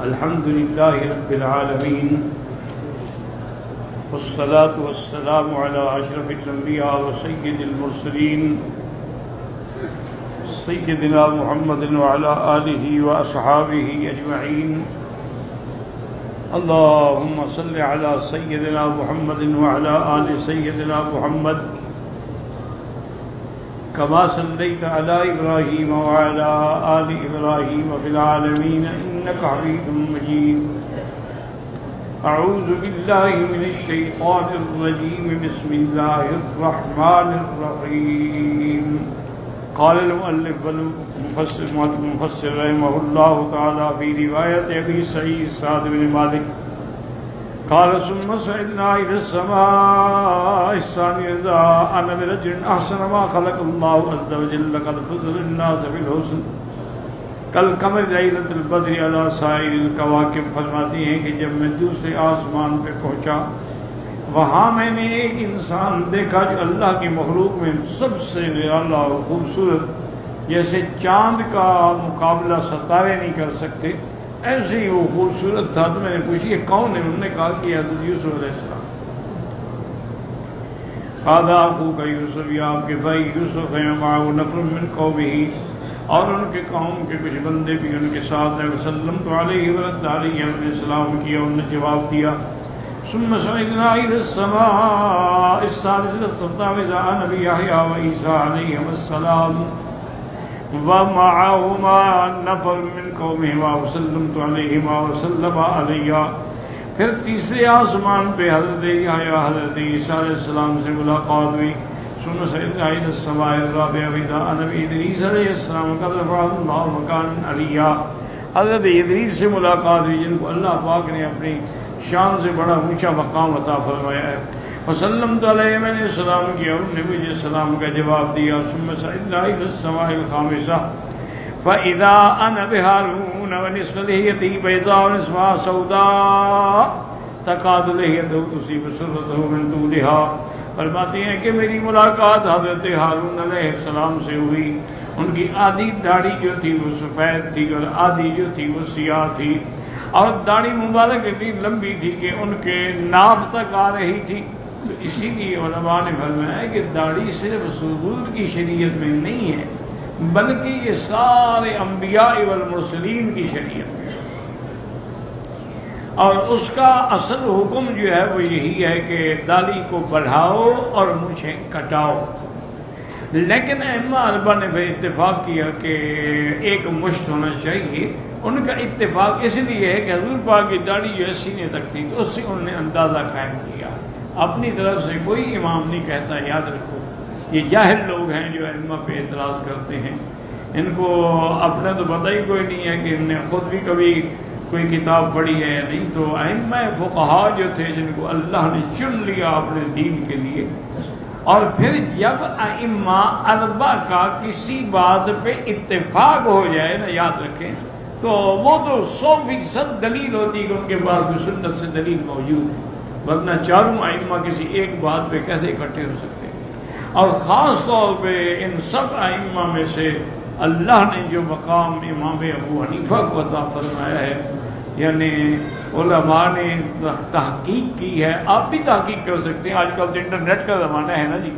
الحمد لله رب العالمين والصلاة والسلام على أشرف الأنبياء وسيد المرسلين سيدنا محمد وعلى آله وأصحابه أجمعين. اللهم صل على سيدنا محمد وعلى آل سيدنا محمد كما صليت على إبراهيم وعلى آل إبراهيم في العالمين إنك حميد مجيد. أعوذ بالله من الشيطان الرجيم. بسم الله الرحمن الرحيم. قال المؤلف المفسر رحمه الله تعالى في رواية أبي سعيد سعد بن مالك قال ثم صعدنا إلى السماء الثانية أنا برجل أحسن ما خلق الله عز وجل قد فضل الناس في الحسن كالقمر ليلة البدر على سائر الكواكب. فرماتی ہیں کہ جب میں دوسرے آسمان پہ پہنچا وہاں میں نے ایک انسان دیکھا جو اللہ کی مخلوق میں سب سے نرالا اور خوبصورت، جیسے چاند کا مقابلہ ستارے نہیں کر سکتے ایسے ہی وہ خوبصورت تھا. تو میں نے پوچھی یہ کون ہے؟ انہوں نے کہا کہ حضرت یوسف علیہ السلام. قال اخوک یوسف، یا آپ کے بھائی یوسف ہیں، معه نفر من قومه، اور ان کے قوم کے کچھ بندے بھی ان کے ساتھ ہیں. وسلمت علیہ ورد علیہ، ہم نے سلام کیا، انہوں نے جواب دیا. ثم صعدنا الى السماء الثالثة فإذا نبي يحيى وعيسى عليهم السلام ومعهما نفر من قومهما وسلمت عليهما وسلم علي. پھر تیسرے آسمان پہ حضرت یحییٰ حضرت عیسیٰ علیہ السلام سے ملاقات ہوئی. ثم صعدنا الى السماء الرابعة فإذا نبي ادریس علیہ السلام قد رفعه الله مكانا عليا. حضرت ادریس سے ملاقات ہوئی جن کو اللہ پاک نے اپنی شان سے بڑا اونچا مقام عطا فرمایا ہے. وسلمت علیہ، میں نے سلام کیا، انہوں نے مجھے سلام کا جواب دیا. ثم صعدنا الى السماء الخامسة فإذا أنا بهارون ونصف لحيته بيضاء ونصفها سوداء تكاد لحيته تصيب سرته من طولها. فرماتے ہیں کہ میری ملاقات حضرت ہارون علیہ السلام سے ہوئی. ان کی آدھی داڑھی جو تھی وہ سفید تھی اور آدھی جو تھی وہ سیاہ تھی، اور داڑھی مبارک اتنی لمبی تھی کہ ان کے ناف تک آ رہی تھی. تو اسی لیے علماء نے فرمایا کہ داڑھی صرف حضور کی شریعت میں نہیں ہے بلکہ یہ سارے انبیاء والمرسلین کی شریعت میں، اور اس کا اصل حکم جو ہے وہ یہی ہے کہ داڑھی کو بڑھاؤ اور مونچھیں کٹاؤ. لیکن ائمہ اربعہ نے بھی اتفاق کیا کہ ایک مشت ہونا چاہیے. ان کا اتفاق اس لیے ہے کہ حضور پاک کی داڑھی جو ہے سینے تک تھی، تو اس سے انہوں نے اندازہ قائم کیا. اپنی طرف سے کوئی امام نہیں کہتا. یاد رکھو یہ جاہل لوگ ہیں جو ائمہ پہ اعتراض کرتے ہیں، ان کو اپنا تو پتہ ہی کوئی نہیں ہے کہ ان نے خود بھی کبھی کوئی کتاب پڑھی ہے یا نہیں. تو ائمہ فقہا جو تھے جن کو اللہ نے چن لیا اپنے دین کے لیے، اور پھر جب ائمہ اربعہ کا کسی بات پہ اتفاق ہو جائے نا، یاد رکھیں، تو وہ تو 100% دلیل ہوتی کہ ان کے پاس بھی سنت سے دلیل موجود ہے، ورنہ چاروں ائمہ کسی ایک بات پہ کیسے اکٹھے ہو سکتے ہیں. اور خاص طور پہ ان سب ائمہ میں سے اللہ نے جو مقام امام ابو حنیفہ کو عطا فرمایا ہے، یعنی علماء نے تحقیق کی ہے. آپ بھی تحقیق کر سکتے ہیں، آج کل تو انٹرنیٹ کا زمانہ ہے نا جی،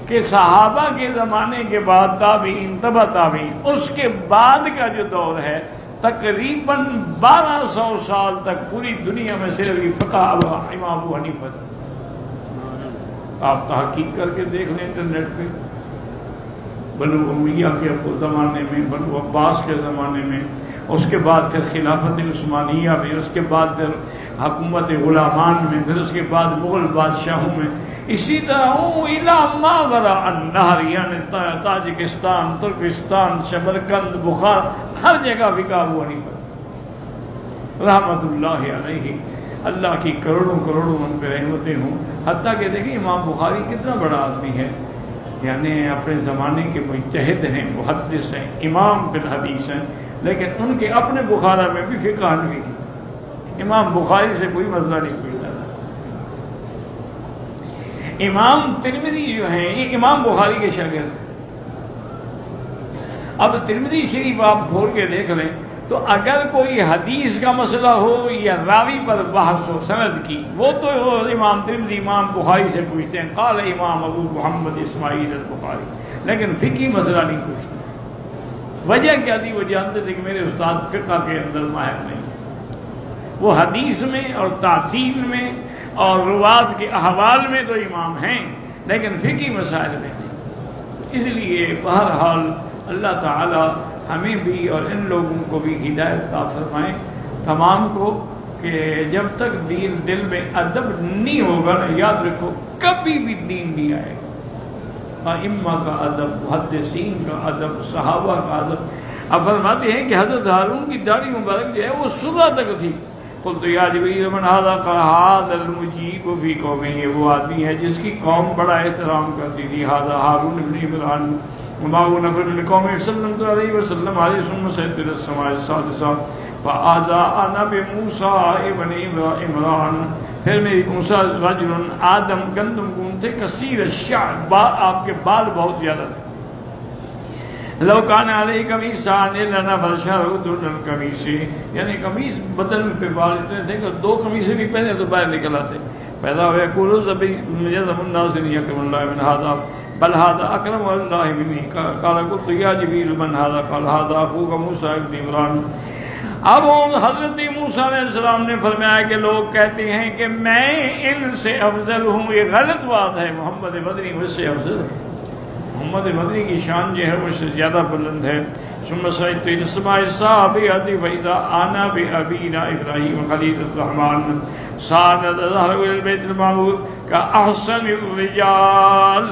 کہ صحابہ کے زمانے کے بعد تابعین، تبع تابعین، اس کے بعد کا جو دور ہے تقریباً 1200 سال تک پوری دنیا میں صرف فقہ امام ابو حنیفہ. آپ تحقیق کر کے دیکھ لیں انٹرنیٹ پہ. بنو امیہ کے زمانے میں، بنو عباس کے زمانے میں، اس کے بعد پھر خلافت عثمانیہ میں، اس کے بعد پھر حکومت غلامان میں، پھر اس کے بعد مغل بادشاہوں میں، اسی طرح الی ما وراء النہر، یعنی تاجکستان، ترکستان، شمرکند، بخار، ہر جگہ فقہ ابو حنیفہ رحمت اللہ علیہ. اللہ کی کروڑوں کروڑوں ان پہ رحمتیں ہوں. حتیٰ کہ دیکھیں امام بخاری کتنا بڑا آدمی ہے، یعنی اپنے زمانے کے مجتہد ہیں، محدث ہیں، امام فی الحدیث ہیں، لیکن ان کے اپنے بخارا میں بھی فقہ حنفی تھی. امام بخاری سے کوئی مسئلہ نہیں پوچھتا تھا. امام ترمذی جو ہیں یہ امام بخاری کے شاگرد ہیں. اب ترمذی شریف آپ کھول کے دیکھ لیں تو اگر کوئی حدیث کا مسئلہ ہو یا راوی پر بحث ہو سند کی، وہ تو امام ترمذی امام بخاری سے پوچھتے ہیں، قال امام ابو محمد اسماعیل البخاری، لیکن فقہی مسئلہ نہیں پوچھتے۔ وجہ کیا تھی؟ وہ جانتے تھے کہ میرے استاد فقہ کے اندر ماہر نہیں، وہ حدیث میں اور تعدیل میں اور روات کے احوال میں تو امام ہیں لیکن فقہی مسائل میں نہیں۔ اس لیے بہرحال اللہ تعالی ہمیں بھی اور ان لوگوں کو بھی ہدایت عطا فرمائیں تمام کو، کہ جب تک دین دل میں ادب نہیں ہوگا نا، یاد رکھو کبھی بھی دین نہیں آئے گا۔ ائمہ کا ادب، محدثین کا ادب، صحابہ کا ادب۔ اب فرماتے ہیں کہ حضرت ہارون کی داڑھی مبارک جو ہے وہ صبح تک تھی۔ قلت یا جبریل من ھذا؟ قال ھذا المجیب فی قومہ، وہ آدمی ہے جس کی قوم بڑا احترام کرتی تھی۔ ھذا ہارون ابن عمران ومعه نفر من قومه صلی اللہ علیہ وسلم علیہ ثم صعد الى السماء السادسہ فآذانا بموسیٰ ابن عمران، پھر میری موسیٰ رجل آدم گندم گون تھے، کثیر الشعر، آپ کے بال بہت زیادہ تھے۔ لو کان علیہ قمیصان الا فرشہ دون القمیص، یعنی قمیص بدن پہ بال اتنے تھے کہ دو قمیصیں بھی پہنے تو باہر نکل آتے۔ پیدا ہوئے یقول ذبی یذم الناس یکرم اللہ من ھذا بل ھذا اکرم اللہ منی، قال قلت یا جبریل من ھذا؟ قال ھذا اخوک موسیٰ ابن عمران۔ اب حضرت موسیٰ علیہ السلام نے فرمایا کہ لوگ کہتے ہیں کہ میں ان سے افضل ہوں، یہ غلط بات ہے، محمد مدنی مجھ سے افضل ہے، محمد مدنی کی شان جو ہے وہ اس سے زیادہ بلند ہے۔ ثم صعدت الى السماء السابعة فإذا أنا بأبينا إبراهيم خليل الرحمن ساند ظهره إلى البيت المعمور كأحسن الرجال۔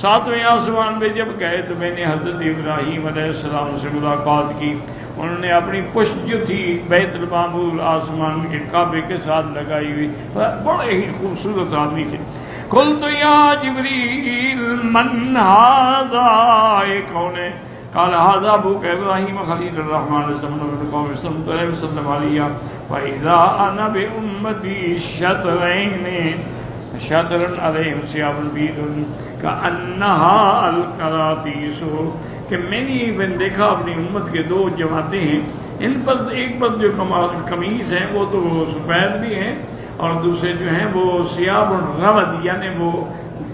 ساتویں آسمان پہ جب گئے تو میں نے حضرت ابراہیم علیہ السلام سے ملاقات کی، انہوں نے اپنی پشت جو تھی بیت المعمور آسمان کے کعبے کے ساتھ لگائی ہوئی، بڑے ہی خوبصورت آدمی تھے۔ قلت یا جبریل من ھذا؟ یہ کون ہے؟ قال ھذا ابوک ابراہیم خلیل الرحمن صلی اللہ علیہ وسلم علیہ فاذا انا بامتی شطرین شطرن علیہم ثیاب بیض کانھا القراطیس، کہ میں نے دیکھا اپنی امت کے دو جماعتیں ہیں، ان پر ایک پر جو قمیص ہیں وہ تو سفید بھی ہیں اور دوسرے جو ہیں وہ سیاب الرود یعنی وہ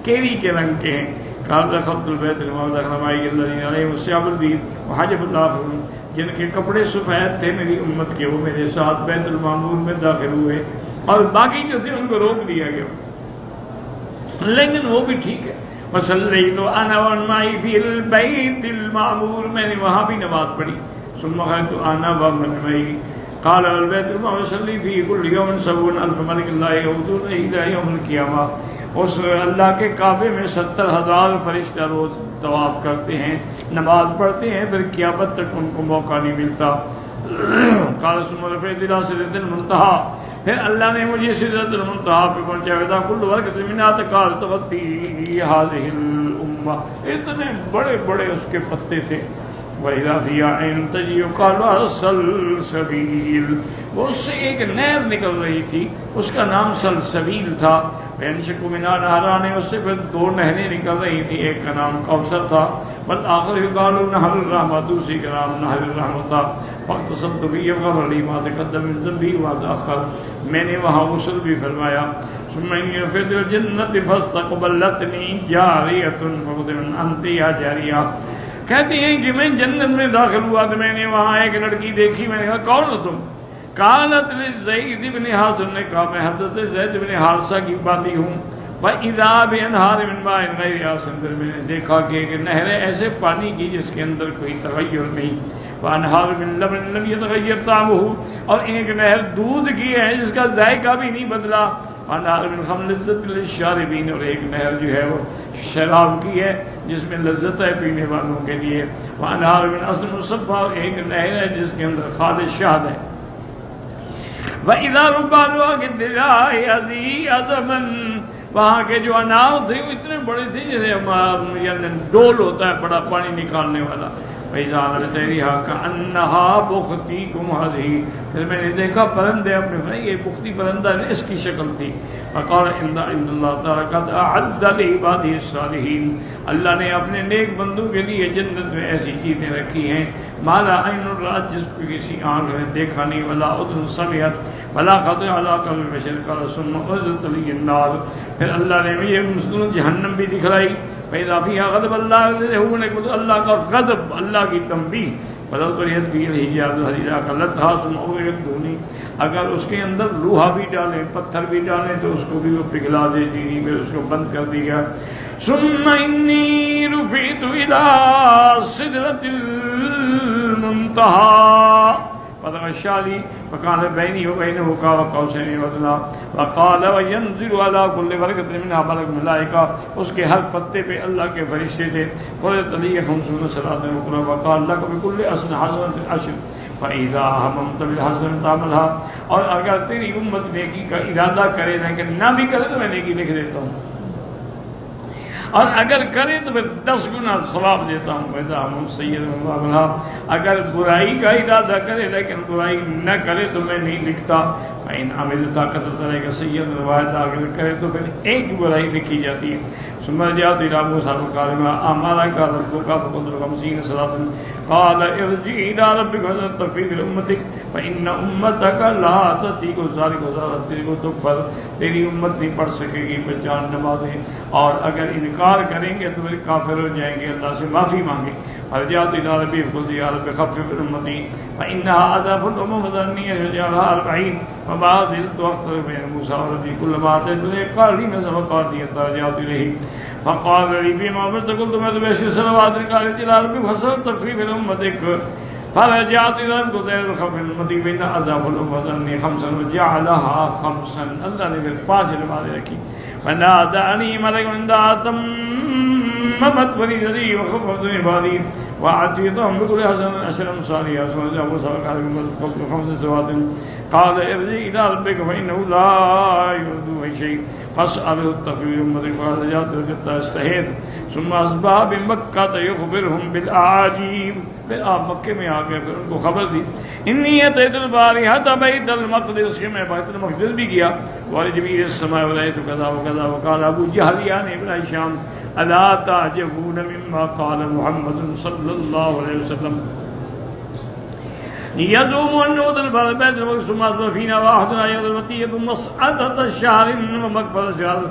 کیری کے رنگ کے ہیں۔ قال دخلت البیت المعمور الذین علیہم ثیاب البیض وحجب اللہ، جن کے کپڑے سفید تھے میری امت کے، وہ میرے ساتھ بیت المعمور میں داخل ہوئے، اور باقی جو تھے ان کو روک دیا گیا، لیکن وہ بھی ٹھیک ہے۔ وصلیت انا ومن معی فی البیت المعمور، میں نے وہاں بھی نماز پڑھی۔ ثم خرجت انا ومن معی قال البیت المعمور یصلی فیہ کل یوم 70,000 ملک لا یعودون الی یوم القیامہ، اس اللہ کے کعبے میں 70,000 فرشتہ روز طواف کرتے ہیں، نماز پڑھتے ہیں، پھر قیامت تک ان کو موقع نہیں ملتا۔ قال ثم رفعت الى سدرۃ المنتہی، پھر اللہ نے مجھے سدرۃ المنتہی پہ پہنچایا، وَإِذَا كُلُّ وَرْقَةٍ مِنْهَا تَكَادُ تُغَطِّي هَٰذِهِ الْأُمَّةَ، اتنے بڑے بڑے اس کے پتے تھے۔ وَإِذَا فِيهَا عَيْنٌ تَجْرِي يُقَالُ لَهَا سَلْسَبِيلٌ، وہ اس سے ایک نہر نکل رہی تھی، اس کا نام سلسبیل تھا۔ فَيَنشَقُّ مِنْهَا نَهْرَانِ، اس سے پھر دو نہریں نکل رہی تھی، ایک کا نام کوثر تھا، والآخر يُقَالُ نَهْرُ الرَّحْمَةِ، دوسری کا نام نہر الرحمت تھا۔ فاغتسلت فیہ فغفر لی ما تقدم من ذنبی وما تأخر، میں نے وہاں غسل بھی فرمایا۔ ثم انی رفعت الى الجنة فاستقبلتنی جاریۃ فقلت من انت یا جاریہ، کہتے ہیں کہ میں جنت میں داخل ہوا تو میں نے وہاں ایک لڑکی دیکھی، میں نے کہا کون ہو تم؟ قالت لزید بن حارثہ، نے کہا میں حضرت زید بن حارثہ کی باتی ہوں۔ فَإِذَا بِأَنْهَارٍ مِّن مَّاءٍ غَيْرِ آسِنٍ، میں نے دیکھا کہ ایک نہر ہے ایسے پانی کی جس کے اندر کوئی تغیر نہیں۔ وَأَنْهَارٍ مِّن لَبَنٍ لَّمْ يَتَغَيَّرْ طَعْمُهُ، اور ایک نہر دودھ کی ہے جس کا ذائقہ بھی نہیں بدلا۔ وَأَنْهَارٍ مِّن خَمْرٍ لَذَّةٍ لِّلشَّارِبِينَ، اور ایک نہر جو ہے وہ شراب کی ہے جس میں لذت ہے پینے والوں کے لیے۔ وَأَنْهَارٍ مِّن عَسَلٍ مُّصَفًّى، اور ایک نہر ہے جس کے اندر خالص شہد ہے۔ وَإِذَا رُبَّانُهَا كَالدِّرَاعِ ذِي عَذَبٍ، وہاں کے جو انار تھے وہ اتنے بڑے تھے جیسے یعنی ڈول ہوتا ہے بڑا پانی نکالنے والا۔ فَإِذَا نَبْتَيْرِهَا كَأَنَّهَا بُخْتِيكُمْ هَذِهِ پھر میں نے دیکھا پرندے اپنے بھائی یہ بختی پرندہ نے اس کی شکل تھی. فَقَالَ إِنَّ اللَّهَ تَعَالَى قَدْ أَعَدَّ لِعِبَادِهِ الصَّالِحِينَ اللہ نے اپنے نیک بندوں کے لیے جنت میں ایسی چیزیں رکھی ہیں مَا لَا عَيْنٌ رَأَتْ جس کو کسی آنکھ نے دیکھا نہیں وَلَا أُذُنٌ سَمِعَتْ وَلَا خَطَرَ عَلَىٰ قَلْبِ بَشَرٍ قَالَ ثُمَّ أُعِدَتْ لِيَ النَّارُ پھر اللہ نے مجھے جہنم بھی دکھلائی. فَإِذَا فِيهَا غَضَبُ اللَّهِ اللہ کا غضب اللہ کی تنبیہ بدل تو یہ فی الحجاز حدیدہ کا لطھا ثم اویت دونی اگر اس کے اندر لوہا بھی ڈالیں پتھر بھی ڈالیں تو اس کو بھی وہ پگھلا دے دینی پھر اس کو بند کر دیا. ثم انی رفعت الى سدرۃ المنتہى فتغشى لي فكان بيني وبينه قوسين أدنى وقال وينزل على كل ورقة منها ملك ملائكة اس کے ہر پتے پہ اللہ کے فرشتے تھے. فرضت لي 50 صلاة أخرى وقال لك بكل حسنة 10 فإذا هممت بالحسنة تعملها اور اگر تیری امت نیکی کا ارادہ کرے لیکن نہ بھی کرے تو میں نیکی لکھ دیتا ہوں اور اگر کرے تو میں 10 گنا ثواب دیتا ہوں. وَإِذَا هَمَّ سَيِّئَةً فَعَمَلَهَا اگر برائی کا ارادہ کرے لیکن برائی نہ کرے تو میں نہیں لکھتا. فَإِنْ عَمِلْتَ كَتَبْتَ لَكَ سَيِّئَةً وَاحِدَةً اگر کرے تو پھر ایک برائی لکھی جاتی ہے. ثم رجعت إلى موسى فقال ما أمرك ربك فقلت له 50 صلاة قال ارجع إلى ربك فاستغفر لأمتك فإن أمتك لا تطيق ذلك ولا تغفر تیری امت نہیں پڑھ سکے گی 50 نمازیں اور اگر انکار کریں گے تو پھر کافر ہو جائیں گے. اللہ سے معافی مانگے. فرجعت إلى ربي فقلت يا رب خفف أمتي فإنها أضعف الأمم فذرني أجعلها 40 فما زلت أخطر بين موسى وربي كلما أتيت قال لي نزل وقال لي فرجعت إليه فقال لي بما أمرت قلت ما تبشر صلوات قال إلى ربي فصلت تخفيف أمتك فرجعت إلى ربي خفف أمتي فإن أضعف الأمم فذرني 5 وجعلها 5 اللہ نے پھر 5 نمازیں رکھی. فنادعني ملك عند ممت فریضتی وخففت عبادی وعطیتهم بكل حسنة 10 أمثالها ثم جاء موسى وقال قلت 5 صلوات قال ارجع إلى ربك فإنه لا يرد شيء فاسأله التخفيف أمتك فقال رجعت حتى استحييت ثم أصبح بمكة يخبرهم بالأعاجيب پھر آپ مکے میں آ گئے پھر ان کو خبر دی انی اتیت البارحة بیت المقدس کہ میں بیت المقدس بھی گیا ورجبی السماء ورأيت كذا وكذا وقال ابو جہل یعنی ابن ہشام الا تعجبون مما قال محمد صلی اللہ علیہ وسلم يزعم أنه دلبر البيت المقدس ثم أصبح فينا واحدنا يضربتي مسعدة الشهر ومقبل الشهر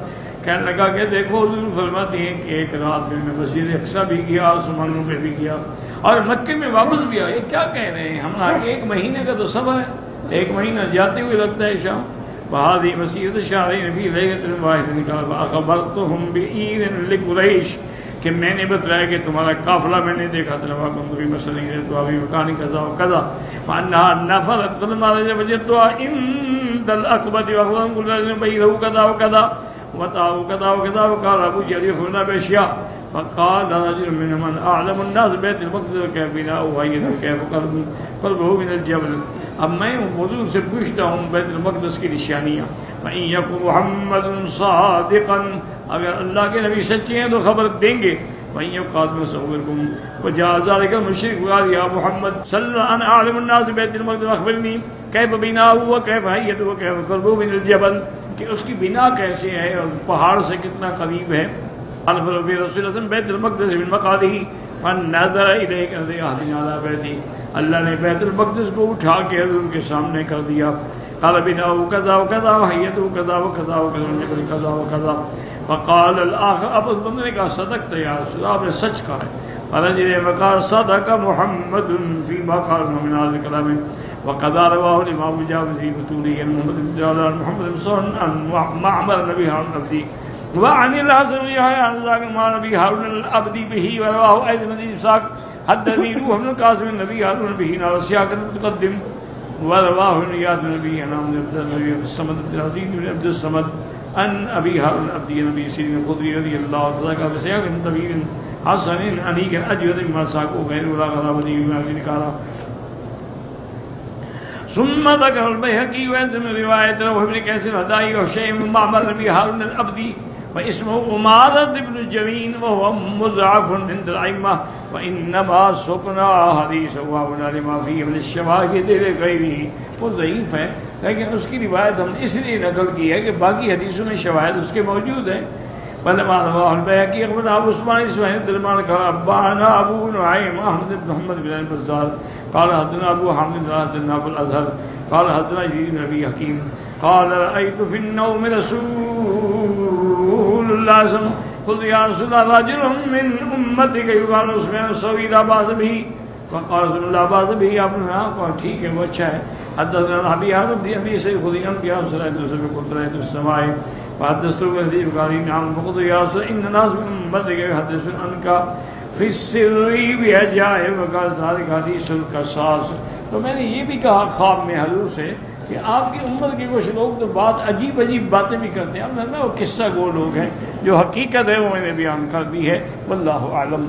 کہنے لگا کہ دیکھو حضور فرماتے ہیں کہ ایک رات میں مسجد اقصی بھی گیا آسمانوں پہ بھی گیا اور مکے میں واپس بھی آیا. یہ کیا کہہ رہے ہیں ہم ایک مہینے کا تو سفر ہے ایک مہینہ جاتے ہوئے لگتا ہے شام. فهذه مسيرة شهرين في ليلة واحدة قال فأخبرتهم بإير لقريش کہ میں نے بتلایا کہ تمہارا قافلہ میں نے دیکھا تنواکم فی مسجد تو ابھی مکانی کذا وکذا فانها نفرت فلما وجدتها عند العقبة واخبرهم كل رجل بينه كذا وكذا وتعالوا كذا وكذا وقال ابو جهل يخبرنا باشياء فقال رجل منهم اعلم الناس بيت المقدس كيف بناؤه وهيئته كيف قلبه من الجبل. اب میں حضور سے پوچھتا ہوں بیت المقدس کی نشانیاں فإن يكن محمد صادقا اگر اللہ کے نبی سچے ہیں تو خبر دیں گے. وإن يقعد مصوركم وجاء ذلك المشرك وقال يا محمد صلى الله عليه وسلم أعلم الناس بيت المقدس أخبرني كيف بناؤه وكيف هيئته وكيف قربه من الجبل کہ اس کی بنا کیسے ہے اور پہاڑ سے کتنا قریب ہے. قال في رسول الله بيت المقدس من مقعده فنظر إليك أهل على بيتي اللہ نے بیت المقدس کو اٹھا کے حضور کے سامنے کر دیا. قال بناؤه كذا وكذا وهيئته كذا وكذا وكذا كذا وكذا فقال الآخر اب اس بندے نے کہا صدقت یا رسول اللہ آپ نے سچ کہا ہے. فرجل وقال صدق محمد فيما قال من هذا الكلام وقد رواه الإمام الجاوزي بطوله محمد صلى عن معمر النبي هارون العبدي وعن الحسن يحيى عن ذاك مع النبي هارون العبدي به ورواه أيضا بن إسحاق حدثني روح بن القاسم النبي هارون به نال سياق المتقدم ورواه نياد النبي عن عبد النبي الصمد بن العزيز بن عبد الصمد عن أبي هارون العبدي النبي سيدنا الخدري رضي الله عنه بسياق طويل حسن أنيك أجود مما ساقه غير ولا غرابة بما ذكر. ثم ذكر البيهقي وعند من رواية روح بن كيس الهدائي وشيء من معمر النبي هارون العبدي واسمه عمارة بن جمين وهو مضعف عند الأئمة وإنما سقنا حدیث وابنا لما فيه من الشواهد لغیره. وہ ضعیف ہے لیکن اس کی روایت ہم اس لیے نقل کی ہے کہ باقی حدیثوں میں شواہد اس کے موجود ہیں. فلما رواه البيهقي عن ابو عثمان اسماعيل الدرمان قال أخبرنا ابو نعيم احمد بن محمد بن البزار قال حدثنا ابو حامد حدثنا ابو الازهر قال حدثنا يزيد بن ابي حكيم قال رأيت في النوم رسول الله صلى الله عليه وسلم قلت يا رسول الله رجل من امتك يقال اسمه سوي لا باس به وقال رسول الله باس به يا ابن قال ٹھیک ہے وہ اچھا ہے. حدثنا ابي حرب دي ابي سيد خديان قال صلى الله عليه وسلم قلت رأيت السماء فحدثتك الذي قال نعم فقلت يا رسول ان الناس من امتك يحدثون عنك في السر بعجائب وقال ذلك حديث القصاص. تو میں نے یہ بھی کہا خواب میں حضور سے کہ آپ کی امت کے کچھ لوگ تو بات عجیب عجیب باتیں بھی کرتے ہیں. اب وہ قصہ گو لوگ ہیں، جو حقیقت ہے وہ میں نے بیان کر دی ہے. واللہ اعلم.